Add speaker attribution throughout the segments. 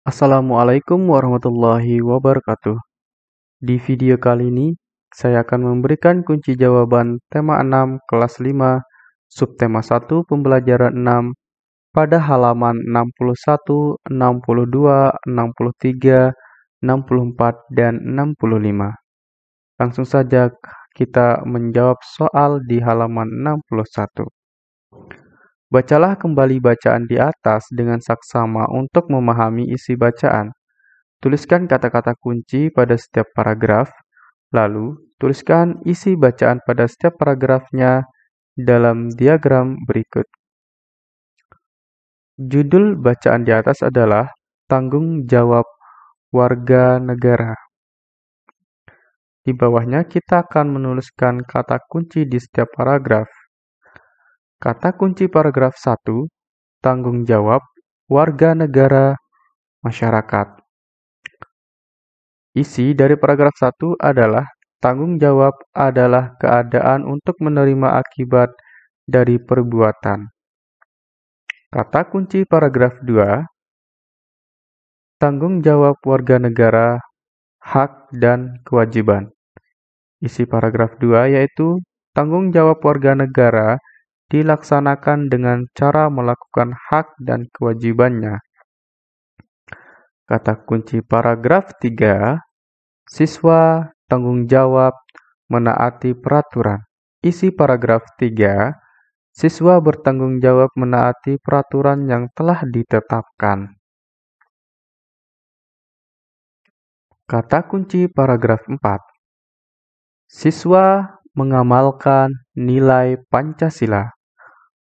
Speaker 1: Assalamualaikum warahmatullahi wabarakatuh. Di video kali ini, saya akan memberikan kunci jawaban tema 6 kelas 5, subtema 1 pembelajaran 6 pada halaman 61, 62, 63, 64, dan 65. Langsung saja kita menjawab soal di halaman 61. Bacalah kembali bacaan di atas dengan saksama untuk memahami isi bacaan. Tuliskan kata-kata kunci pada setiap paragraf, lalu tuliskan isi bacaan pada setiap paragrafnya dalam diagram berikut. Judul bacaan di atas adalah Tanggung Jawab Warga Negara. Di bawahnya kita akan menuliskan kata kunci di setiap paragraf. Kata kunci paragraf 1, tanggung jawab warga negara masyarakat. Isi dari paragraf 1 adalah tanggung jawab adalah keadaan untuk menerima akibat dari perbuatan. Kata kunci paragraf 2, tanggung jawab warga negara, hak dan kewajiban. Isi paragraf 2 yaitu tanggung jawab warga negara dilaksanakan dengan cara melakukan hak dan kewajibannya. Kata kunci paragraf 3, siswa tanggung jawab menaati peraturan. Isi paragraf 3, siswa bertanggung jawab menaati peraturan yang telah ditetapkan. Kata kunci paragraf 4, siswa mengamalkan nilai Pancasila.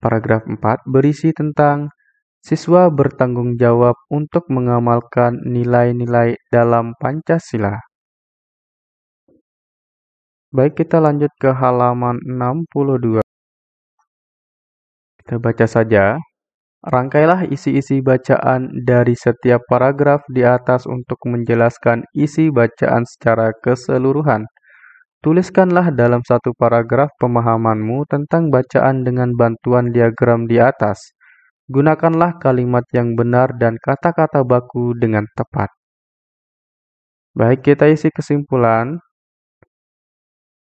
Speaker 1: Paragraf 4 berisi tentang siswa bertanggung jawab untuk mengamalkan nilai-nilai dalam Pancasila. Baik, kita lanjut ke halaman 62. Kita baca saja. Rangkailah isi-isi bacaan dari setiap paragraf di atas untuk menjelaskan isi bacaan secara keseluruhan. Tuliskanlah dalam satu paragraf pemahamanmu tentang bacaan dengan bantuan diagram di atas. Gunakanlah kalimat yang benar dan kata-kata baku dengan tepat. Baik, kita isi kesimpulan.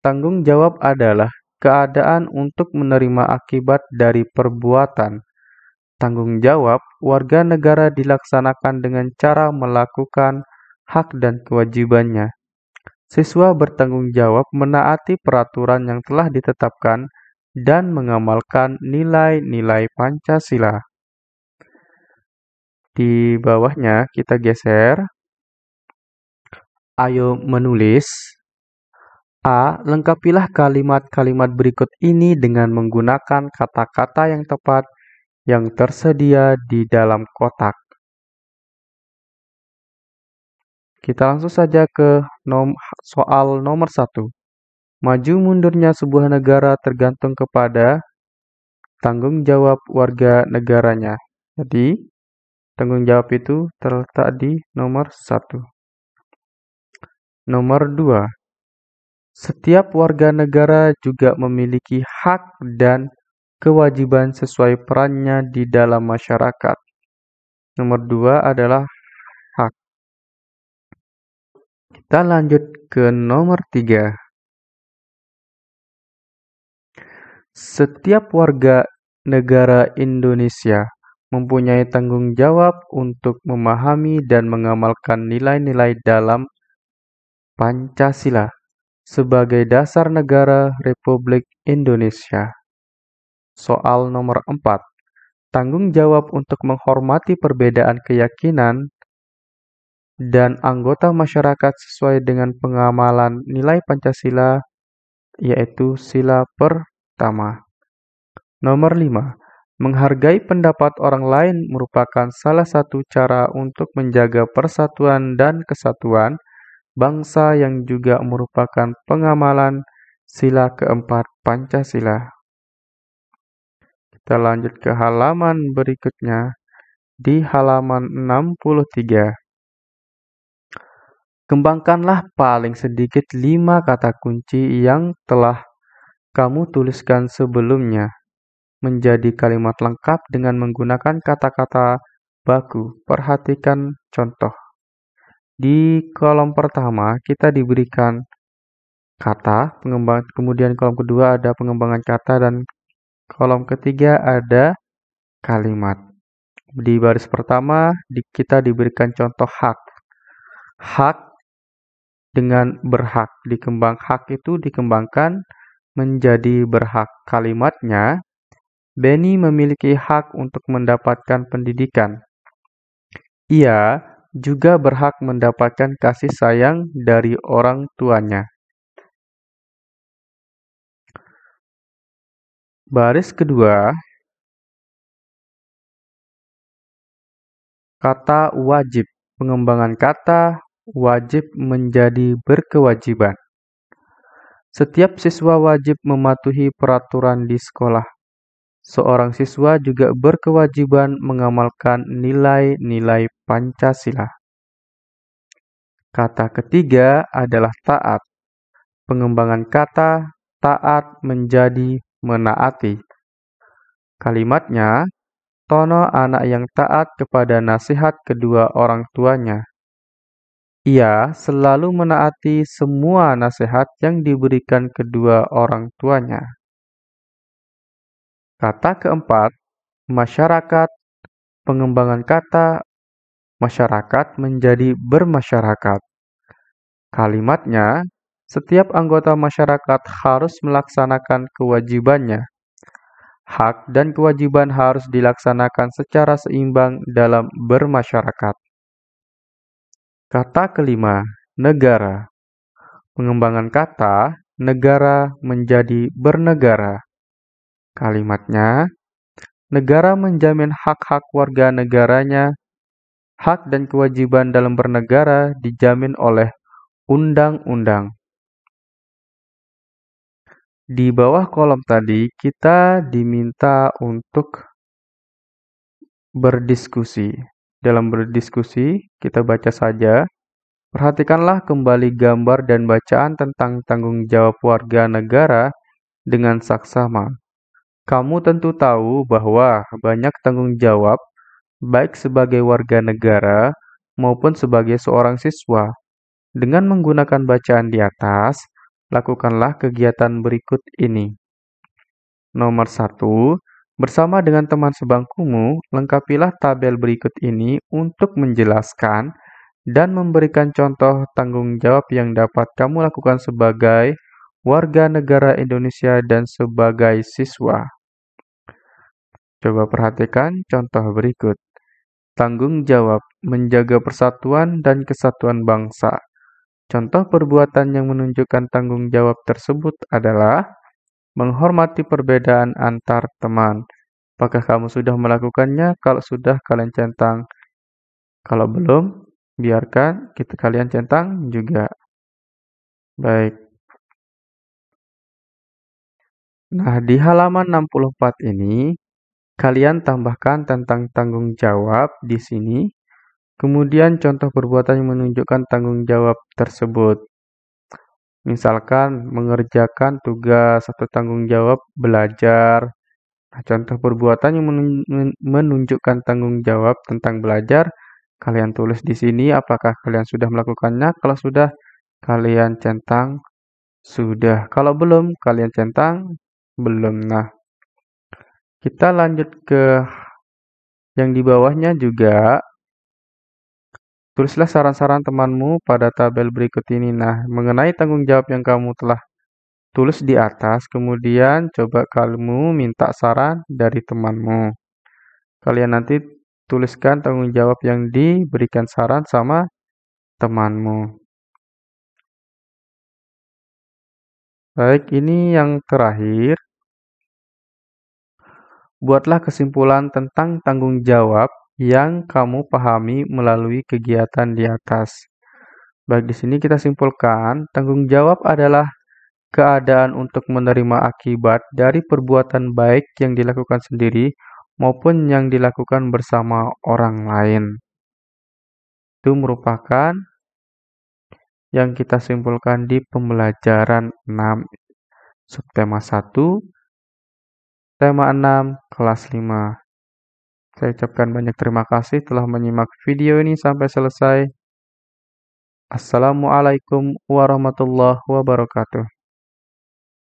Speaker 1: Tanggung jawab adalah keadaan untuk menerima akibat dari perbuatan. Tanggung jawab warga negara dilaksanakan dengan cara melakukan hak dan kewajibannya. Siswa bertanggung jawab menaati peraturan yang telah ditetapkan dan mengamalkan nilai-nilai Pancasila. Di bawahnya kita geser. Ayo menulis. A. Lengkapilah kalimat-kalimat berikut ini dengan menggunakan kata-kata yang tepat yang tersedia di dalam kotak. Kita langsung saja ke soal nomor 1. Maju mundurnya sebuah negara tergantung kepada tanggung jawab warga negaranya. Jadi, tanggung jawab itu terletak di nomor 1. Nomor 2. Setiap warga negara juga memiliki hak dan kewajiban sesuai perannya di dalam masyarakat. Nomor 2 adalah hak. Kita lanjut ke nomor 3. Setiap warga negara Indonesia mempunyai tanggung jawab untuk memahami dan mengamalkan nilai-nilai dalam Pancasila sebagai dasar negara Republik Indonesia. Soal nomor 4. Tanggung jawab untuk menghormati perbedaan keyakinan dan anggota masyarakat sesuai dengan pengamalan nilai Pancasila, yaitu sila pertama. Nomor 5. Menghargai pendapat orang lain merupakan salah satu cara untuk menjaga persatuan dan kesatuan bangsa yang juga merupakan pengamalan sila keempat Pancasila. Kita lanjut ke halaman berikutnya. Di halaman 63. Kembangkanlah paling sedikit 5 kata kunci yang telah kamu tuliskan sebelumnya menjadi kalimat lengkap dengan menggunakan kata-kata baku. Perhatikan contoh. Di kolom pertama kita diberikan kata, kemudian kolom kedua ada pengembangan kata, dan kolom ketiga ada kalimat. Di baris pertama kita diberikan contoh hak. Hak dengan berhak. Hak itu dikembangkan menjadi berhak. Kalimatnya, Benny memiliki hak untuk mendapatkan pendidikan. Ia juga berhak mendapatkan kasih sayang dari orang tuanya. Baris kedua, kata wajib. Pengembangan kata wajib menjadi berkewajiban. Setiap siswa wajib mematuhi peraturan di sekolah. Seorang siswa juga berkewajiban mengamalkan nilai-nilai Pancasila. Kata ketiga adalah taat. Pengembangan kata taat menjadi menaati. Kalimatnya, Tono anak yang taat kepada nasihat kedua orang tuanya. Ia selalu menaati semua nasihat yang diberikan kedua orang tuanya. Kata keempat, masyarakat. Pengembangan kata masyarakat menjadi bermasyarakat. Kalimatnya, setiap anggota masyarakat harus melaksanakan kewajibannya. Hak dan kewajiban harus dilaksanakan secara seimbang dalam bermasyarakat. Kata kelima, negara. Pengembangan kata negara menjadi bernegara. Kalimatnya, negara menjamin hak-hak warga negaranya. Hak dan kewajiban dalam bernegara dijamin oleh undang-undang. Di bawah kolom tadi, kita diminta untuk berdiskusi. Dalam berdiskusi, kita baca saja. Perhatikanlah kembali gambar dan bacaan tentang tanggung jawab warga negara dengan saksama. Kamu tentu tahu bahwa banyak tanggung jawab, baik sebagai warga negara maupun sebagai seorang siswa. Dengan menggunakan bacaan di atas, lakukanlah kegiatan berikut ini. Nomor 1, bersama dengan teman sebangkumu, lengkapilah tabel berikut ini untuk menjelaskan dan memberikan contoh tanggung jawab yang dapat kamu lakukan sebagai warga negara Indonesia dan sebagai siswa. Coba perhatikan contoh berikut. Tanggung jawab menjaga persatuan dan kesatuan bangsa. Contoh perbuatan yang menunjukkan tanggung jawab tersebut adalah menghormati perbedaan antar teman. Apakah kamu sudah melakukannya? Kalau sudah, kalian centang. Kalau belum, biarkan kalian centang juga. Baik. Nah, di halaman 64 ini, kalian tambahkan tentang tanggung jawab di sini. Kemudian contoh perbuatan yang menunjukkan tanggung jawab tersebut. Misalkan mengerjakan tugas atau tanggung jawab belajar. Nah, contoh perbuatan yang menunjukkan tanggung jawab tentang belajar, kalian tulis di sini apakah kalian sudah melakukannya. Kalau sudah, kalian centang sudah. Kalau belum, kalian centang belum. Nah, kita lanjut ke yang di bawahnya juga. Tulislah saran-saran temanmu pada tabel berikut ini. Nah, mengenai tanggung jawab yang kamu telah tulis di atas, kemudian coba kamu minta saran dari temanmu. Kalian nanti tuliskan tanggung jawab yang diberikan saran sama temanmu. Baik, ini yang terakhir. Buatlah kesimpulan tentang tanggung jawab yang kamu pahami melalui kegiatan di atas. Baik, di sini kita simpulkan, tanggung jawab adalah keadaan untuk menerima akibat dari perbuatan baik yang dilakukan sendiri maupun yang dilakukan bersama orang lain. Itu merupakan yang kita simpulkan di pembelajaran 6 subtema 1, tema 6, kelas 5. Saya ucapkan banyak terima kasih telah menyimak video ini sampai selesai. Assalamualaikum warahmatullahi wabarakatuh.